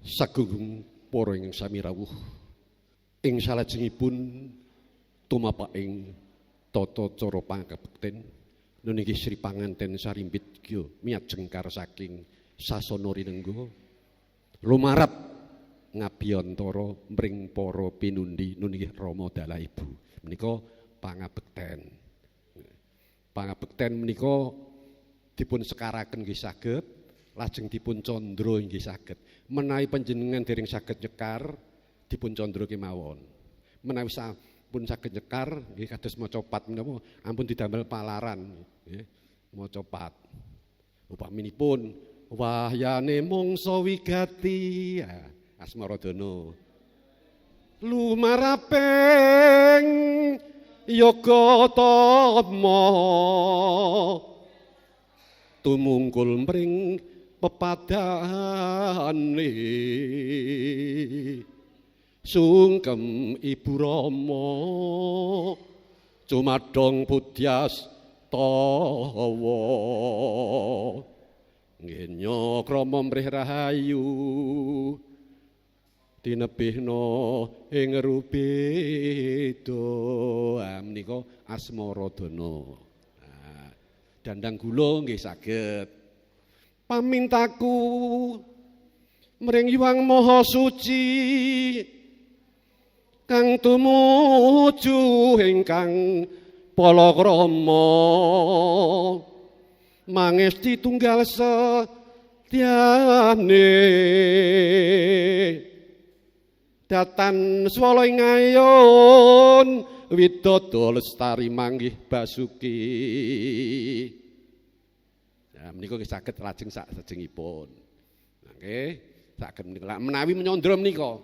Sagung para ing sami rawuh ing salajengipun tumapaking tata cara pangabekten nunggih Sri Panganten Sarimbit Gya miajengkar saking sasana rinengga lumarap ngabiyantara mring para pinundi nunggih Rama Dalah Ibu menika pangabekten. Pangabekten menika dipun sekaraken nggih saged lajeng dipun candra nggih saged. Menawi panjenengan dereng saged nyekar dipun candra kemawon. Menawi sampun saged nyekar nggih kados maca pat menapa ampun didamel palaran nggih. Maca pat. Upaminipun wahyane mangsa wigati Asmaradana. Lumaraping yoga tama tumungkul mring pepadane sungkem Ibu Rama cumadong budyas tawa ngenya krama mrih rahayu dinebihna ing rubeda menika Asmaradana. Dandang gula nggih saged. Pamintaku mring Hyang Maha Suci kang tumuju ingkang palakrama mangesti tunggal setyane datan swala ing ayon widodо lestari manggih Basuki. Nah, menika saged lajeng sajengipun. Nggih, saged menika menawi menyandra menika